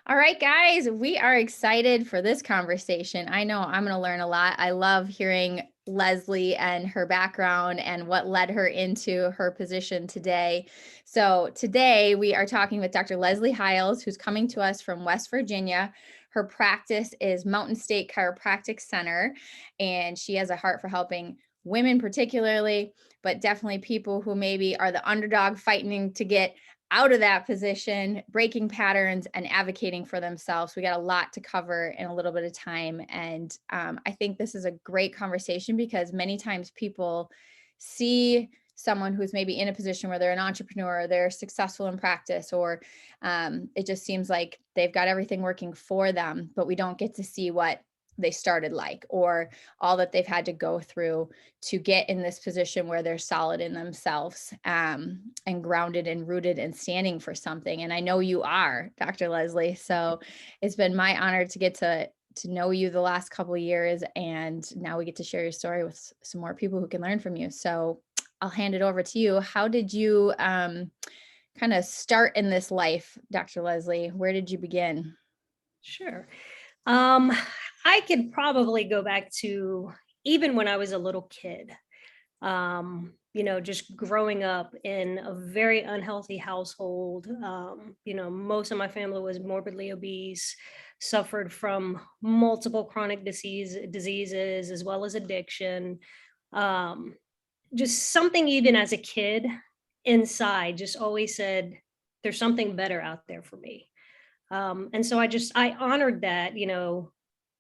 All right, guys, we are excited for this conversation. I know I'm going to learn a lot. I love hearing Leslie and her background and what led her into her position today. So, today we are talking with Dr. Leslie Hiles, who's coming to us from West Virginia. Her practice is Mountain State Chiropractic Center, and she has a heart for helping women, particularly, but definitely people who maybe are the underdog fighting to get out of that position, breaking patterns and advocating for themselves. We got a lot to cover in a little bit of time. And I think this is a great conversation because many times people see someone who's maybe in a position where they're an entrepreneur, or they're successful in practice, or it just seems like they've got everything working for them, but we don't get to see what they started like, or all that they've had to go through to get in this position where they're solid in themselves, and grounded and rooted and standing for something. And I know you are, Dr. Leslie. So it's been my honor to get to know you the last couple of years, and now we get to share your story with some more people who can learn from you. So I'll hand it over to you. How did you kind of start in this life, Dr. Leslie? Where did you begin? Sure. Um, I could probably go back to even when I was a little kid. Just growing up in a very unhealthy household. Most of my family was morbidly obese, suffered from multiple chronic diseases as well as addiction. Um, just something even as a kid inside just always said, there's something better out there for me. And so I honored that,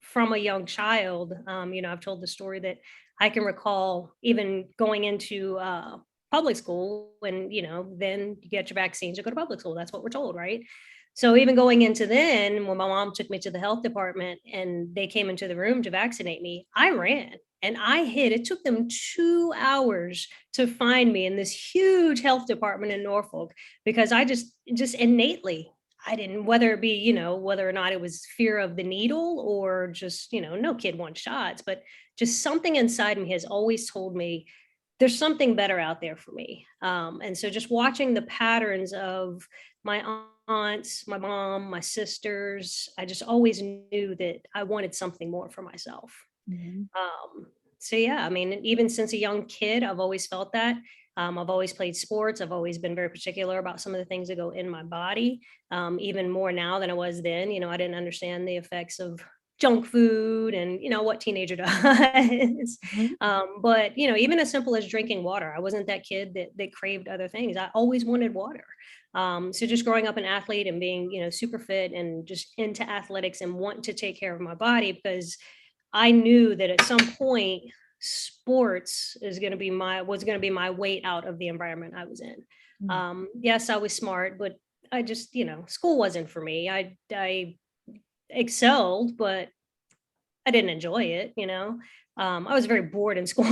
from a young child. I've told the story that I can recall even going into public school when, then you get your vaccines, you go to public school. That's what we're told, right? So even going into then, when my mom took me to the health department and they came into the room to vaccinate me, I ran and I hid. It took them 2 hours to find me in this huge health department in Norfolk because I just innately I didn't, whether it be, whether or not it was fear of the needle or just, no kid wants shots, but just something inside me has always told me there's something better out there for me. And so just watching the patterns of my aunts, my mom, my sisters, I just always knew that I wanted something more for myself. Mhm. So yeah, I mean, even since a young kid, I've always felt that. I've always played sports. I've always been very particular about some of the things that go in my body. Even more now than I was then. I didn't understand the effects of junk food and what teenager does. Mhm. But even as simple as drinking water, I wasn't that kid that craved other things. I always wanted water. So just growing up an athlete and being super fit and just into athletics and wanting to take care of my body because I knew that at some point sports is going to be my was going to be my way out of the environment I was in. Mm. Yes, I was smart, but I just, school wasn't for me. I excelled, but I didn't enjoy it. I was very bored in school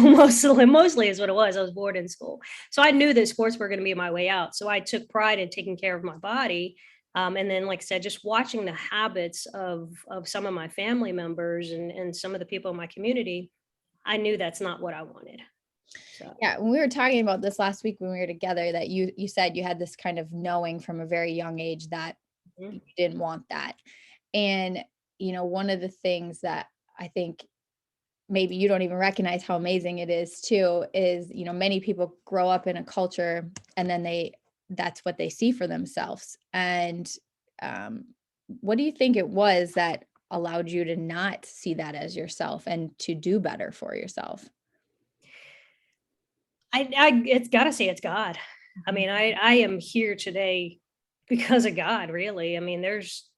mostly is what it was. I was bored in school. So I knew that sports were going to be my way out. So I took pride in taking care of my body. And then, like I said, just watching the habits of some of my family members and some of the people in my community, I knew that's not what I wanted. So Yeah, when we were talking about this last week when we were together, that you said you had this kind of knowing from a very young age that mhm, you didn't want that. And one of the things that I think maybe you don't even recognize how amazing it is too is, many people grow up in a culture and then that's what they see for themselves. And um, what do you think it was that allowed you to not see that as yourself and to do better for yourself? I it's got to say it's God. I Mhm. mean, I am here today because of God. Really, I mean, there's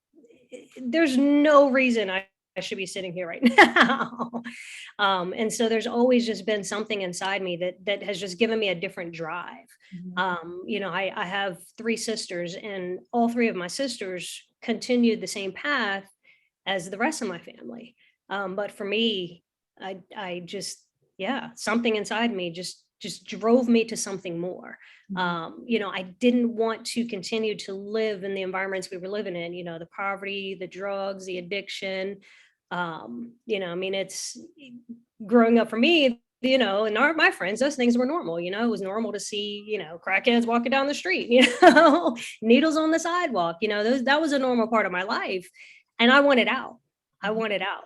no reason I should be sitting here right now. And so there's always just been something inside me that has just given me a different drive. Mhm. I have three sisters, and all three of my sisters continued the same path as the rest of my family. But for me, I just yeah, something inside me just drove me to something more. Mhm. I didn't want to continue to live in the environments we were living in, the poverty, the drugs, the addiction. I mean, it's growing up for me, and my friends, those things were normal. It was normal to see, crackheads walking down the street, needles on the sidewalk, that was a normal part of my life. And I wanted out. I Mhm. wanted out.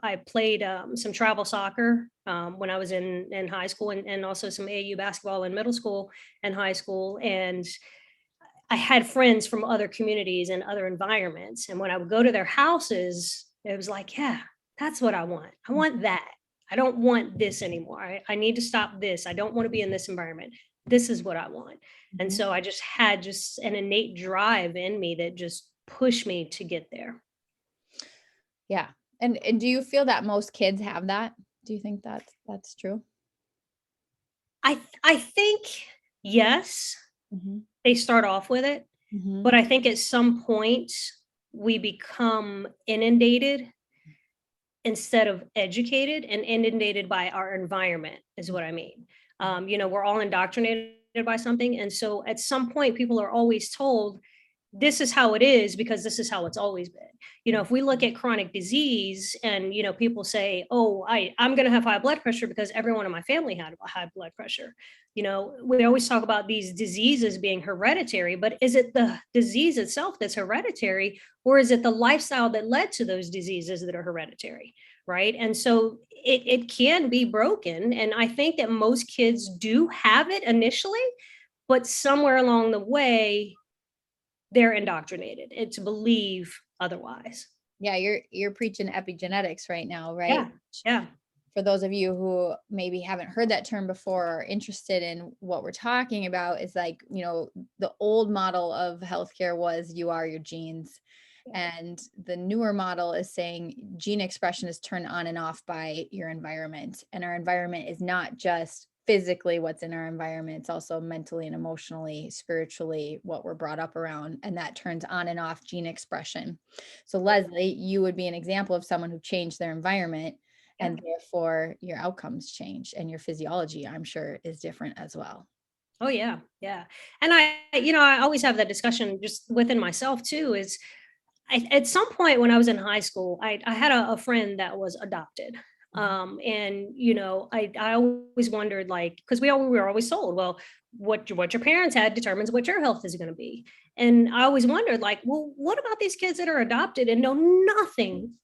I played some travel soccer when I was in high school, and also some AU basketball in middle school and high school. And I had friends from other communities and other environments. And when I would go to their houses, it was like, yeah, that's what I want. I want that. I don't want this anymore. I need to stop this. I don't want to be in this environment. This is what I want. And Mhm. so I just had just an innate drive in me that just pushed me to get there. Yeah. And do you feel that most kids have that? Do you think that's true? I think yes, Mhm. they start off with it, Mhm. but I think at some point we become inundated instead of educated and inundated by our environment is what I mean. We're all indoctrinated by something. And so at some point, people are always told this is how it is because this is how it's always been. If we look at chronic disease and, people say, oh, I'm going to have high blood pressure because everyone in my family had high blood pressure. We always talk about these diseases being hereditary, but is it the disease itself that's hereditary, or is it the lifestyle that led to those diseases that are hereditary? Right. And so it can be broken. And I think that most kids do have it initially, but somewhere along the way, they're indoctrinated and to believe otherwise. Yeah, you're preaching epigenetics right now, right? Yeah. Yeah. For those of you who maybe haven't heard that term before or interested in what we're talking about, is like, the old model of healthcare was you are your genes. Yeah. And the newer model is saying gene expression is turned on and off by your environment. And our environment is not just physically what's in our environment, it's also mentally and emotionally, spiritually, what we're brought up around. And that turns on and off gene expression. So, Leslie, you would be an example of someone who changed their environment, Yeah. and therefore your outcomes change and your physiology, I'm sure, is different as well. Oh yeah. Yeah. And I always have that discussion just within myself too, is at some point when I was in high school, I had a friend that was adopted. Mhm. And I always wondered, like, because we were always told, well, what your parents had determines what your health is going to be. And I always wondered, like, well, what about these kids that are adopted and know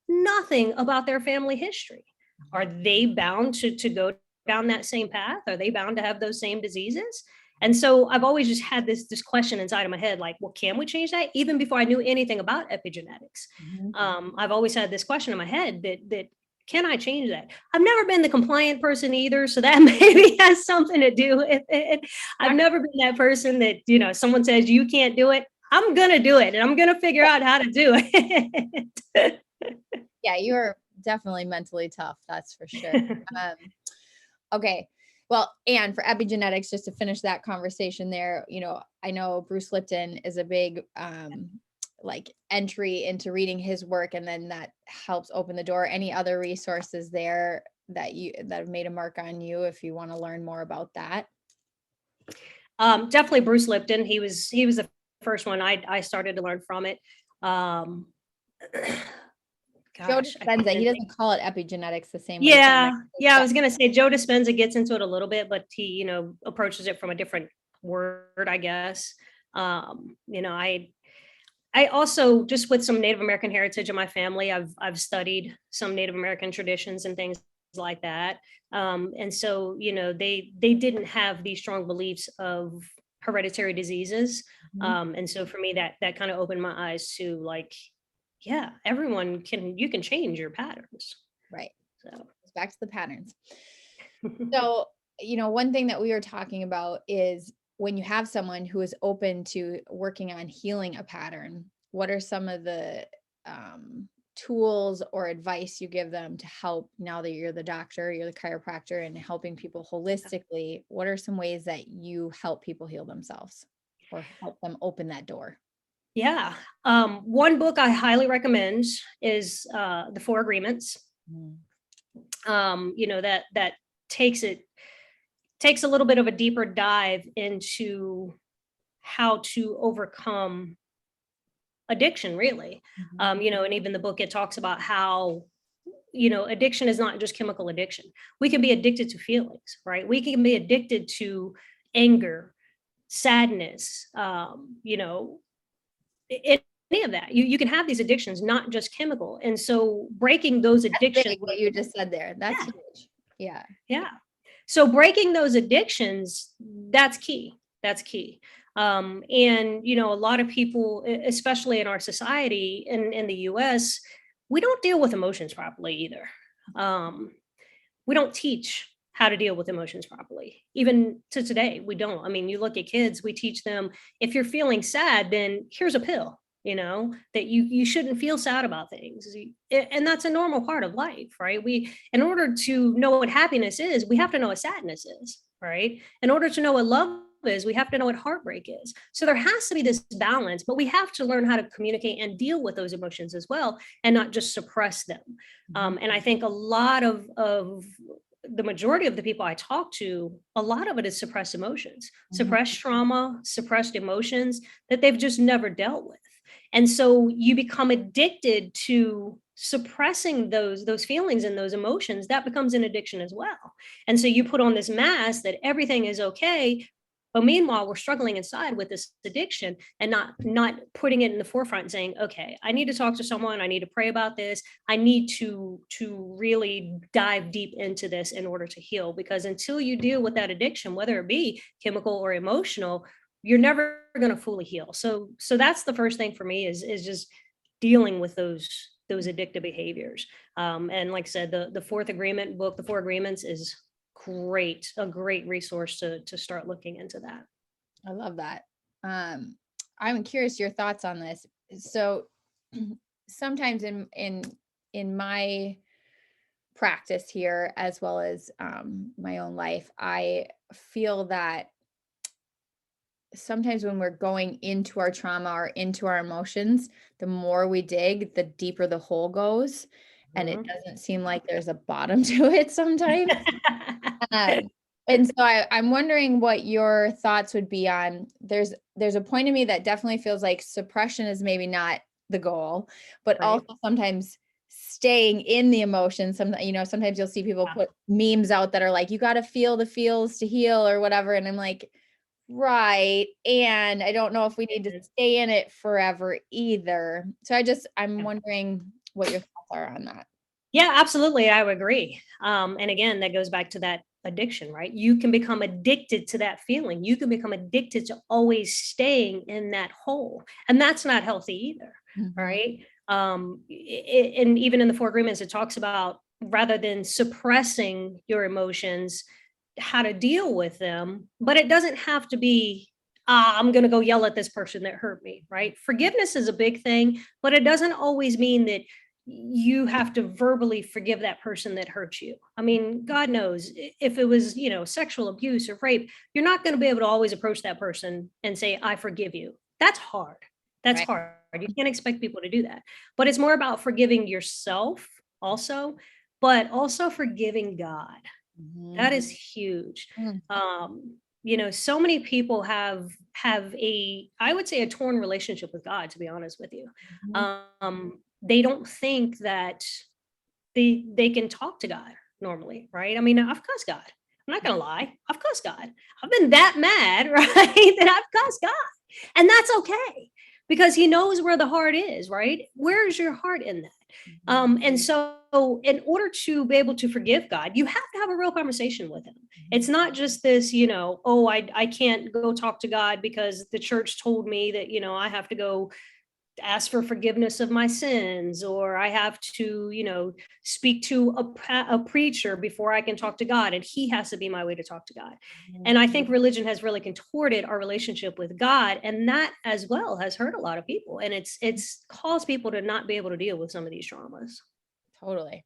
nothing about their family history? Are they bound to go down that same path? Are they bound to have those same diseases? And so I've always just had this question inside of my head, like, well, can we change that? Even before I knew anything about epigenetics, Mhm. I've always had this question in my head that can I change that? I've never been the compliant person either, so that maybe has something to do with it. I've never been that person that someone says you can't do it. I'm gonna do it, and I'm gonna figure out how to do it. Yeah, you're definitely mentally tough, that's for sure. Um, okay. Well, and for epigenetics, just to finish that conversation there, I know Bruce Lipton is a big like entry into reading his work, and then that helps open the door. Any other resources there that have made a mark on you if you want to learn more about that? Definitely Bruce Lipton. He was the first one I started to learn from it. Um, Joe gosh, I can't Dispenza, he even think. doesn't call it epigenetics the same way Yeah, genetics yeah. I does. was gonna say Joe Dispenza gets into it a little bit, but he, approaches it from a different word, I guess. I also, just with some Native American heritage in my family, I've studied some Native American traditions and things like that. And so, they didn't have these strong beliefs of hereditary diseases. Mhm. And so for me, that kind of opened my eyes to, like, yeah, you can change your patterns. Right. So Goes back to the patterns. So, one thing that we were talking about is when you have someone who is open to working on healing a pattern, what are some of the tools or advice you give them to help now that you're the doctor, you're the chiropractor, and helping people holistically? What are some ways that you help people heal themselves or help them open that door? yeah. One book I highly recommend is The Four Agreements. Mm. That takes a little bit of a deeper dive into how to overcome addiction, really. Mhm. And even the book, it talks about how addiction is not just chemical addiction. We can be addicted to feelings, right? We can be addicted to anger, sadness, any of that. You can have these addictions, not just chemical. And so breaking those addictions, Big, what you just said there. That's yeah, huge. Yeah. yeah. So breaking those addictions, that's key. That's key. And a lot of people, especially in our society in the US, we don't deal with emotions properly either. Um, we don't teach how to deal with emotions properly. Even to today, we don't. I mean, you look at kids, we teach them, if you're feeling sad, then here's a pill, that you shouldn't feel sad about things. And that's a normal part of life, right? We In order to know what happiness is, we have to know what sadness is, right? In order to know what love is, we have to know what heartbreak is. So there has to be this balance, but we have to learn how to communicate and deal with those emotions as well, and not just suppress them. And I think a lot of the majority of the people I talk to, a lot of it is suppressed emotions, Mhm. suppressed trauma, suppressed emotions that they've just never dealt with. And so you become addicted to suppressing those feelings and those emotions. That becomes an addiction as well. And so you put on this mask that everything is okay, but meanwhile we're struggling inside with this addiction, and not putting it in the forefront and saying, okay, I need to talk to someone, I need to pray about this, I need to really dive deep into this in order to heal. Because until you deal with that addiction, whether it be chemical or emotional, you're never going to fully heal. So that's the first thing for me, is just dealing with those addictive behaviors. And like I said, the fourth agreement book, the four agreements, is a great resource to start looking into that. I love that. Um, I'm curious your thoughts on this. So sometimes in my practice here, as well as my own life, I feel that sometimes when we're going into our trauma or into our emotions, the more we dig, the deeper the hole goes. And it Mhm. doesn't seem like there's a bottom to it sometimes. Um, and so I'm wondering what your thoughts would be on there's a point of me that definitely feels like suppression is maybe not the goal, but Right. also sometimes staying in the emotion. Sometimes you'll see people Yeah. put memes out that are like, you got to feel the feels to heal or whatever. And I'm like, right. And I don't know if we need to Mhm. stay in it forever either. So I'm Yeah. wondering what your thoughts are on that. Yeah, absolutely. I would agree. And again, that goes back to that addiction, right? You can become addicted to that feeling. You can become addicted to always staying in that hole. And that's not healthy either, Mhm. right? And even in the four agreements, it talks about, rather than suppressing your emotions, how to deal with them. But it doesn't have to be, I'm going to go yell at this person that hurt me, right? Forgiveness is a big thing, but it doesn't always mean that you have to verbally forgive that person that hurt you. I mean, God knows, if it was, sexual abuse or rape, you're not going to be able to always approach that person and say, I forgive you. That's hard. That's Right. hard. You can't expect people to do that. But it's more about forgiving yourself also, but also forgiving God. That Mhm. is huge. Mm. So many people have I would say, a torn relationship with God, to be honest with you. Mhm. They don't think that they can talk to God normally, right? I mean, I've cussed God. I'm not gonna lie, I've cussed God. I've been that mad, right? That I've cussed God. And that's okay, because he knows where the heart is, right? Where's your heart in that? Mhm. And so in order to be able to forgive God, you have to have a real conversation with him. It's Mhm. not just this, oh, I can't go talk to God because the church told me that, I have to go ask for forgiveness of my sins, or I have to, speak to a preacher before I can talk to God, and he has to be my way to talk to God. And I think religion has really contorted our relationship with God, and that as well has hurt a lot of people, and it's caused people to not be able to deal with some of these traumas. Totally.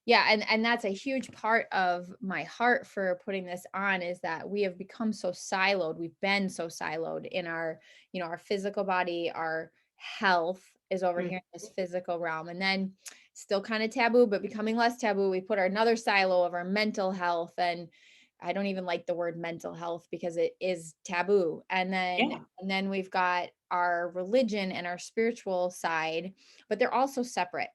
Yeah, and that's a huge part of my heart for putting this on is that we have become so siloed. We've been so siloed in our physical body, our health is over Mhm. here in this physical realm. And then still kind of taboo, but becoming less taboo. We put another silo of our mental health. And I don't even like the word mental health because it is taboo. Yeah. And then we've got our religion and our spiritual side, but they're also separate.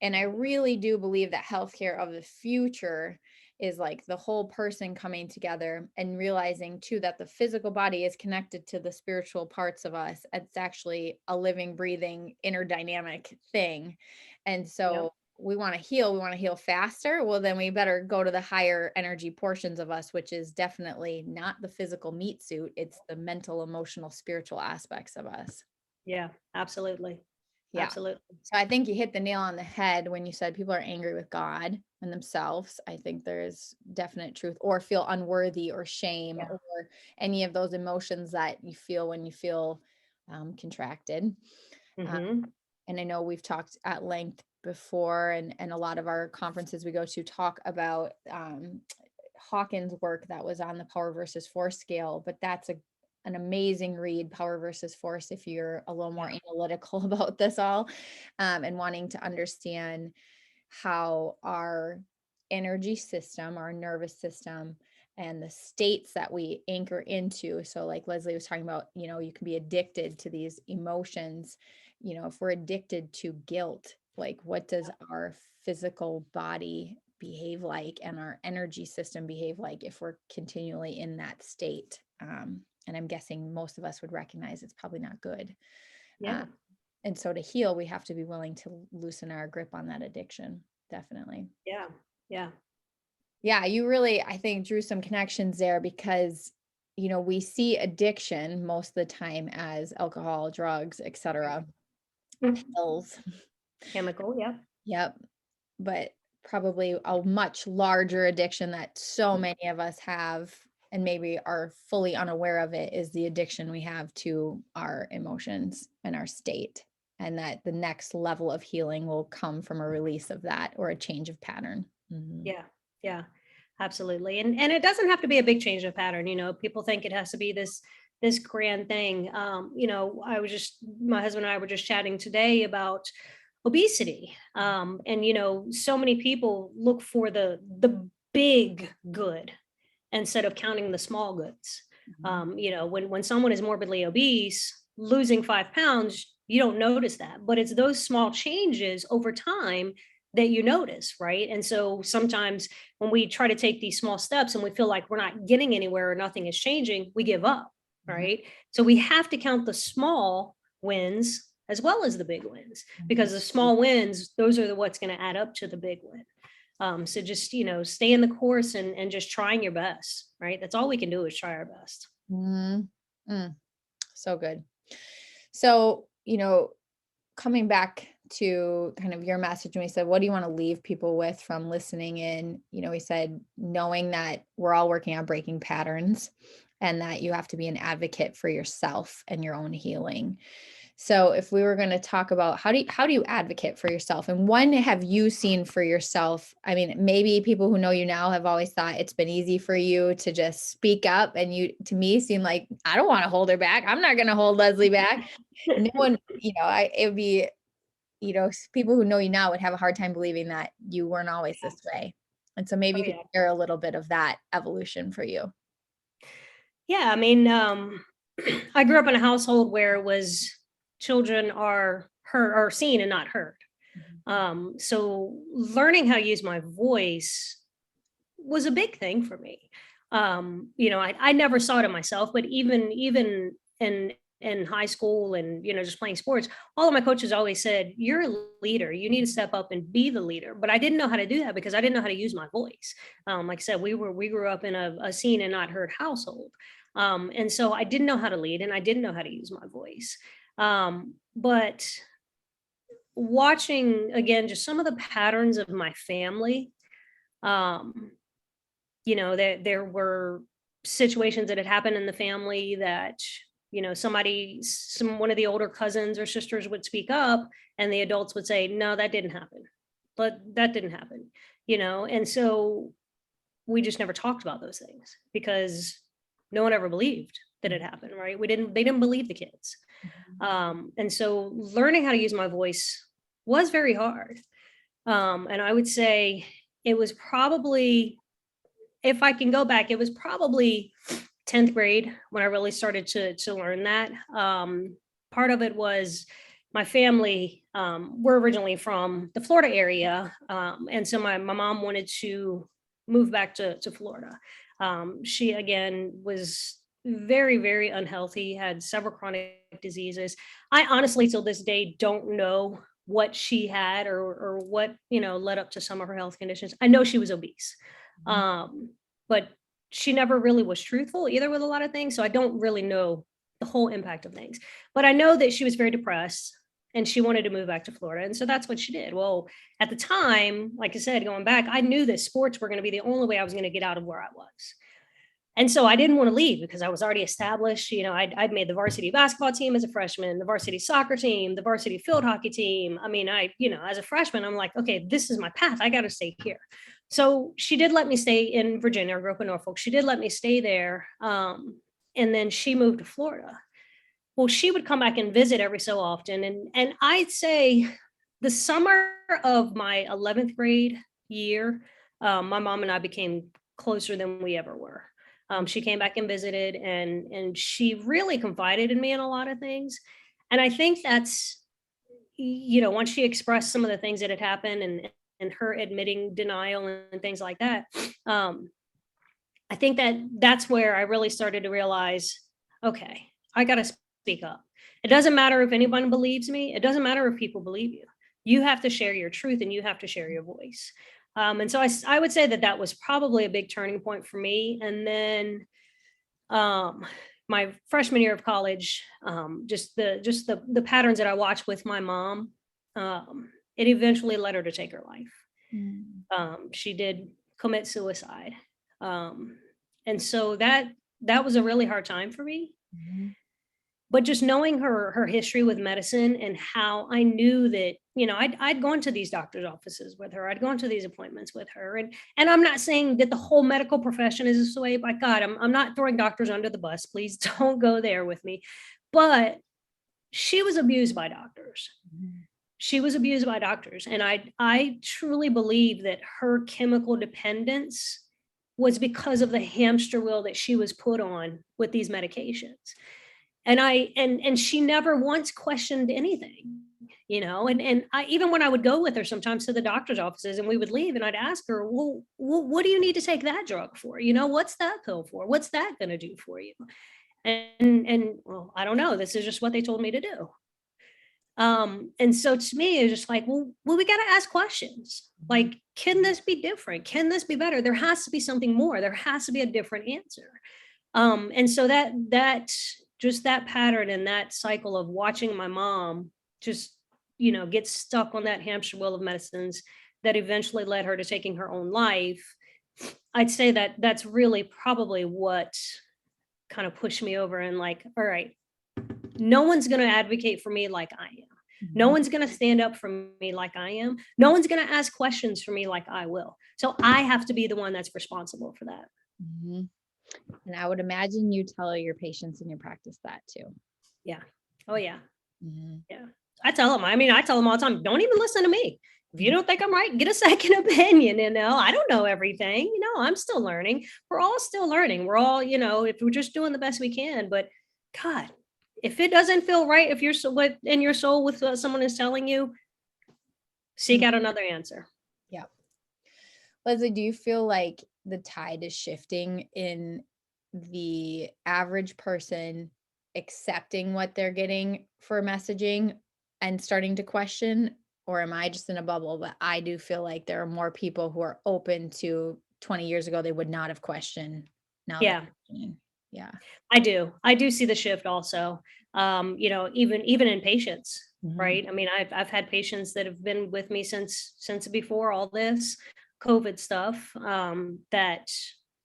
And I really do believe that healthcare of the future is like the whole person coming together and realizing too that the physical body is connected to the spiritual parts of us. It's actually a living, breathing, interdynamic thing. And Yep. so we want to heal faster. Well, then we better go to the higher energy portions of us, which is definitely not the physical meat suit. It's the mental, emotional, spiritual aspects of us. Yeah. Absolutely. Yeah. Absolutely. So I think you hit the nail on the head when you said people are angry with God and themselves. I think there's definite truth, or feel unworthy or shame Yeah. or any of those emotions that you feel when you feel contracted. Uh, Hmm. and I know we've talked at length before, and a lot of our conferences we go to talk about Hawkins' work that was on the power versus force scale, but that's an amazing read, Power versus Force, if you're a little more Yeah. analytical about this all, and wanting to understand how our energy system, our nervous system, and the states that we anchor into. So, like Leslie was talking about, you can be addicted to these emotions. If we're addicted to guilt, like what does our physical body behave like and our energy system behave like if we're continually in that state? And I'm guessing most of us would recognize it's probably not good. Uh, Yeah. and so to heal, we have to be willing to loosen our grip on that addiction. Definitely. Yeah. Yeah. Yeah, you really, I think, drew some connections there because, we see addiction most of the time as alcohol, drugs, etc. Mhm. Pills. Chemical. Yeah. Yep. But probably a much larger addiction that so many of us have and maybe are fully unaware of it is the addiction we have to our emotions and our state. And that the next level of healing will come from a release of that or a change of pattern. Mhm. Yeah. Yeah. Absolutely. And it doesn't have to be a big change of pattern. People think it has to be this grand thing. My husband and I were just chatting today about obesity. And so many people look for the big good instead of counting the small goods. Mhm. When someone is morbidly obese, losing 5 pounds, you don't notice that, but it's those small changes over time that you notice, right? And so sometimes when we try to take these small steps and we feel like we're not getting anywhere or nothing is changing, we give up, Mhm. right? So we have to count the small wins as well as the big wins, Mhm. because the small wins, those are what's going to add up to the big win. So just, stay in the course and just trying your best, right? That's all we can do is try our best. Mhm. Mm, so good. So, coming back to kind of your message when we said, what do you want to leave people with from listening in? We said, knowing that we're all working on breaking patterns and that you have to be an advocate for yourself and your own healing. So if we were going to talk about how do you advocate for yourself, and when have you seen for yourself? I mean, maybe people who know you now have always thought it's been easy for you to just speak up, and you, to me, seem like I don't want to hold her back. I'm not going to hold Leslie back. No one, it would be, people who know you now would have a hard time believing that you weren't always this way. And so maybe Oh you could yeah. share a little bit of that evolution for you. Yeah. I mean, I grew up in a household where it was children are heard or seen and not heard. Mhm. So learning how to use my voice was a big thing for me. I never saw it in myself, but even in high school and just playing sports, all of my coaches always said, "You're a leader. You need to step up and be the leader." But I didn't know how to do that because I didn't know how to use my voice. Like I said, we grew up in a seen and not heard household, and so I didn't know how to lead and I didn't know how to use my voice. But watching again just some of the patterns of my family, um, there were situations that had happened in the family that one of the older cousins or sisters would speak up and the adults would say, no, that didn't happen, but that didn't happen. And so we just never talked about those things because no one ever believed that it happened, right? They didn't believe the kids. Mhm. And so learning how to use my voice was very hard. And I would say it was probably if I can go back, it was probably 10th grade when I really started to learn that. Part of it was my family, we're originally from the Florida area. And so my mom wanted to move back to Florida. She, again, was very, very unhealthy, had several chronic diseases. I honestly, till this day, don't know what she had or what, led up to some of her health conditions. I know she was obese. Mhm. But she never really was truthful either with a lot of things. So I don't really know the whole impact of things. But I know that she was very depressed and she wanted to move back to Florida. And so that's what she did. Well, at the time, like I said, going back, I knew that sports were going to be the only way I was going to get out of where I was. And so I didn't want to leave because I was already established. I'd made the varsity basketball team as a freshman, the varsity soccer team, the varsity field hockey team. I mean, as a freshman, I'm like, okay, this is my path. I got to stay here. So she did let me stay in Virginia. I grew up in Norfolk. She did let me stay there. And then she moved to Florida. Well, she would come back and visit every so often. And I'd say the summer of my 11th grade year, my mom and I became closer than we ever were. She came back and visited, and she really confided in me in a lot of things. And I think that's, once she expressed some of the things that had happened and her admitting denial and things like that, I think that's where I really started to realize, okay, I got to speak up. It doesn't matter if anyone believes me. It doesn't matter if people believe you. You have to share your truth and you have to share your voice. And so I would say that was probably a big turning point for me. And then my freshman year of college, just the patterns that I watched with my mom, it eventually led her to take her life. Mm. She did commit suicide. And so that was a really hard time for me. Mhm. But just knowing her history with medicine and how I knew that, I'd gone to these doctor's offices with her. I'd gone to these appointments with her. And I'm not saying that the whole medical profession is this way. By God, I'm not throwing doctors under the bus. Please don't go there with me. But she was abused by doctors. Mhm. She was abused by doctors. And I truly believe that her chemical dependence was because of the hamster wheel that she was put on with these medications. And she never once questioned anything, and I, even when I would go with her sometimes to the doctor's offices and we would leave and I'd ask her, well, what do you need to take that drug for? What's that pill for? What's that going to do for you? And well, I don't know. This is just what they told me to do. And so to me, it's just like, well, we got to ask questions. Mhm. Like, can this be different? Can this be better? There has to be something more. There has to be a different answer. And so that just that pattern and that cycle of watching my mom just, get stuck on that hamster wheel of medicines that eventually led her to taking her own life. I'd say that that's really probably what kind of pushed me over and like, all right, no one's going to advocate for me like I am. No Mhm. one's going to stand up for me like I am. No one's going to ask questions for me like I will. So I have to be the one that's responsible for that. Mhm. And I would imagine you tell your patients in your practice that too. Yeah. Oh, yeah. Mhm. Yeah. I tell them all the time, don't even listen to me. If you Mhm. don't think I'm right, get a second opinion. I don't know everything. I'm still learning. We're all still learning. We're all, if we're just doing the best we can. But God, if it doesn't feel right, if you're so what in your soul with what someone is telling you, seek Mm. out another answer. Yeah. Leslie, do you feel like the tide is shifting in the average person accepting what they're getting for messaging and starting to question? Or am I just in a bubble? But I do feel like there are more people who are open to 20 years ago, they would not have questioned. Now they're Yeah. questioning. Yeah. I do. I do see the shift also. Even in patients, Mhm. right? I mean, I've had patients that have been with me since before all this COVID stuff, that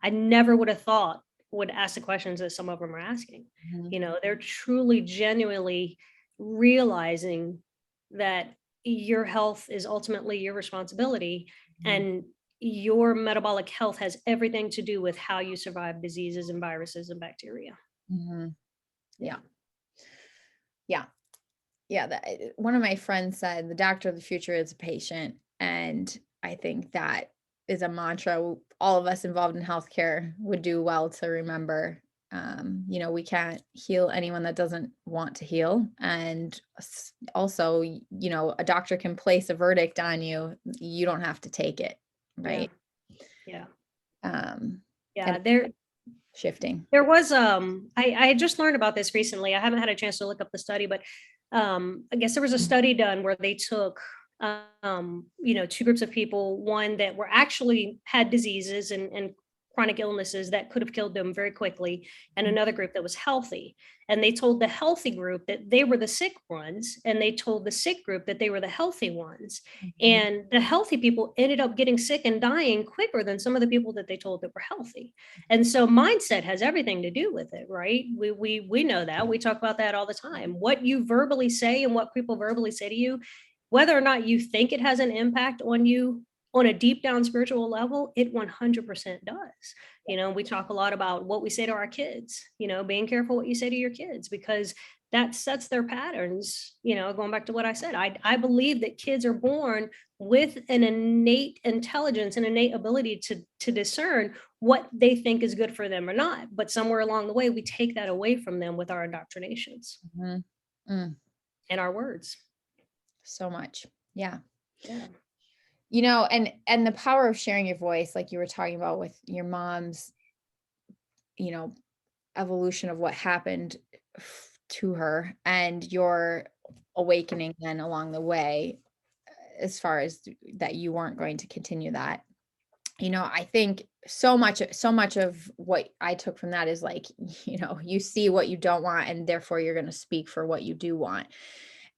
I never would have thought would ask the questions that some of them are asking. Mhm. They're truly genuinely realizing that your health is ultimately your responsibility, Mhm. and your metabolic health has everything to do with how you survive diseases and viruses and bacteria. Mhm. Yeah. Yeah. Yeah. Yeah, one of my friends said the doctor of the future is a patient, and I think that is a mantra all of us involved in healthcare would do well to remember. We can't heal anyone that doesn't want to heal. And also, a doctor can place a verdict on you. You don't have to take it, Yeah. right? Yeah. Um, and Yeah. shifting. There was I just learned about this recently. I haven't had a chance to look up the study, but I guess there was a study done where they took two groups of people, one that were actually had diseases and chronic illnesses that could have killed them very quickly, and another group that was healthy. And they told the healthy group that they were the sick ones, and they told the sick group that they were the healthy ones. Mhm. And the healthy people ended up getting sick and dying quicker than some of the people that they told that were healthy. And so mindset has everything to do with it, right? We know that. We talk about that all the time. What you verbally say and what people verbally say to you, whether or not you think it has an impact on you on a deep down spiritual level, it 100% does. We talk a lot about what we say to our kids, being careful what you say to your kids, because that sets their patterns. Going back to what I said, I believe that kids are born with an innate intelligence and innate ability to discern what they think is good for them or not. But somewhere along the way, we take that away from them with our indoctrinations Mhm. Mm, and our words. so much. Yeah. Yeah. And the power of sharing your voice, like you were talking about with your mom's, you know, evolution of what happened to her and your awakening then along the way, as far as that you weren't going to continue that. I think so much of what I took from that is like, you see what you don't want and therefore you're going to speak for what you do want.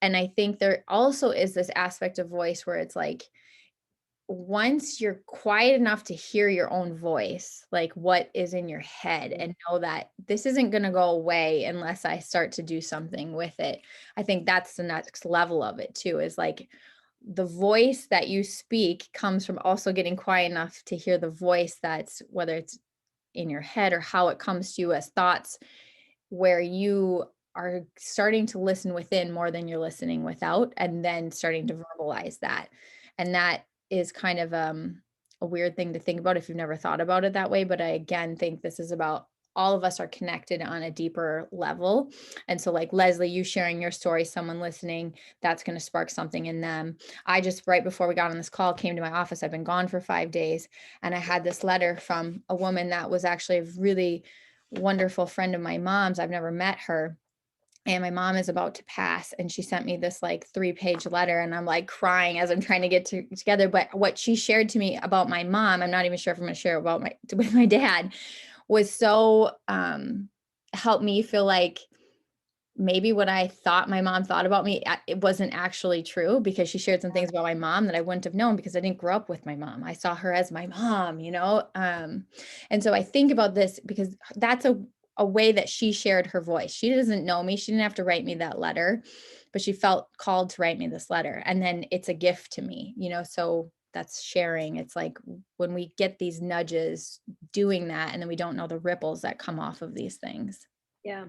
And I think there also is this aspect of voice where it's like, once you're quiet enough to hear your own voice, like what is in your head, and know that this isn't going to go away unless I start to do something with it. I think that's the next level of it too, is like the voice that you speak comes from also getting quiet enough to hear the voice that's, whether it's in your head or how it comes to you as thoughts, where you are starting to listen within more than you're listening without, and then starting to verbalize that. And that is kind of a weird thing to think about if you've never thought about it that way. But I again think this is about all of us are connected on a deeper level. And so, like Leslie, you sharing your story, someone listening, that's going to spark something in them. I just, right before we got on this call, came to my office. I've been gone for 5 days. And I had this letter from a woman that was actually a really wonderful friend of my mom's. I've never met her. And my mom is about to pass, and she sent me this like 3-page letter, and I'm like crying as I'm trying to get together. But what she shared to me about my mom, I'm not even sure if I'm going to share about with my dad, was so helped me feel like maybe what I thought my mom thought about me, it wasn't actually true, because she shared some things about my mom that I wouldn't have known because I didn't grow up with my mom. I saw her as my mom. And so I think about this because that's a way that she shared her voice. She doesn't know me. She didn't have to write me that letter, but she felt called to write me this letter. And then it's a gift to me. So that's sharing. It's like when we get these nudges doing that, and then we don't know the ripples that come off of these things. Yeah.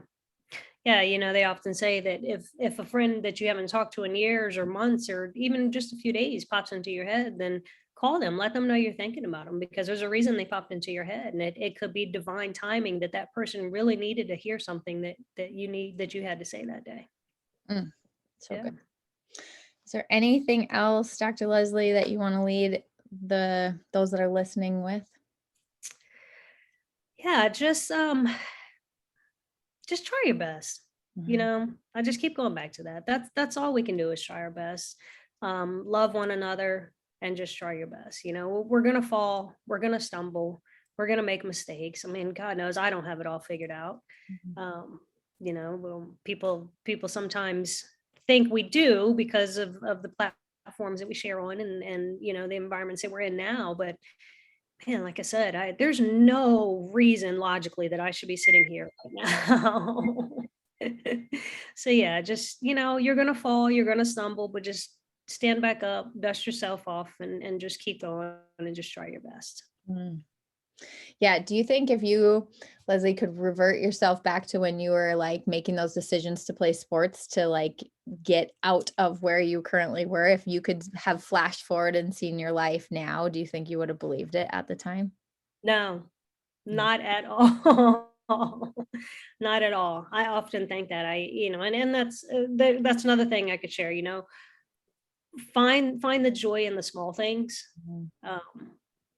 Yeah, they often say that if a friend that you haven't talked to in years or months or even just a few days pops into your head, then call them, let them know you're thinking about them, because there's a reason they popped into your head, and it could be divine timing that that person really needed to hear something that you had to say that day. Mm, so Yeah. good. Is there anything else, Dr. Leslie, that you want to lead those that are listening with? Yeah, just try your best. Mhm. I just keep going back to that. That's all we can do is try our best. Love one another and just try your best. We're gonna fall, we're gonna stumble, we're gonna make mistakes. I mean, God knows I don't have it all figured out. Mhm. Um, people sometimes think we do because of the platforms that we share on, and the environments that we're in now. But man, like I said, there's no reason logically that I should be sitting here right now. So yeah, just you're gonna fall, you're gonna stumble, but just stand back up, dust yourself off, and just keep going and just try your best. Mm. Yeah. Do you think if you, Leslie, could revert yourself back to when you were like making those decisions to play sports to like get out of where you currently were, if you could have flashed forward and seen your life now, do you think you would have believed it at the time? No, Mm, not at all. Not at all. I often think that and that's another thing I could share, find the joy in the small things. mhm, Um,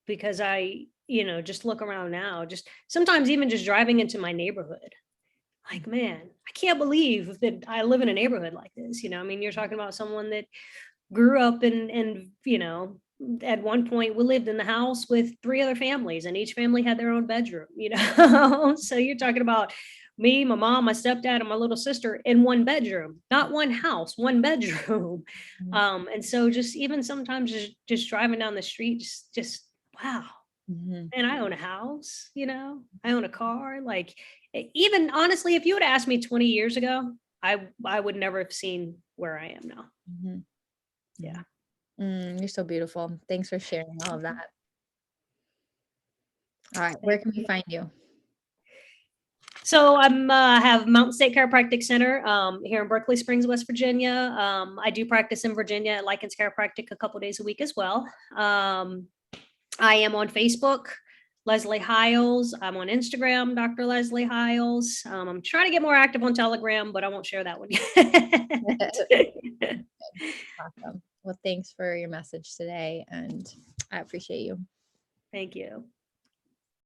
because just look around now, just sometimes even just driving into my neighborhood. Like, man, I can't believe that I live in a neighborhood like this. I mean, you're talking about someone that grew up at one point we lived in the house with three other families and each family had their own bedroom. So you're talking about me, my mom, my stepdad, and my little sister in one bedroom, not one house, one bedroom. mhm, And so just even sometimes just driving down the street, just wow. mhm, And I own a house, I own a car. Like, even honestly, if you would ask me 20 years ago, I would never have seen where I am now. mhm, Yeah. mhm. You're so beautiful. Thanks for sharing all of that. All right. Where Thank can we you. find you? So I'm have Mountain State Chiropractic Center here in Berkeley Springs, West Virginia. I do practice in Virginia at Likens Chiropractic a couple days a week as well. I am on Facebook, Leslie Hiles. I'm on Instagram, Dr. Leslie Hiles. I'm trying to get more active on Telegram, but I won't share that one yet. Awesome. Well, thanks for your message today, and I appreciate you. Thank you.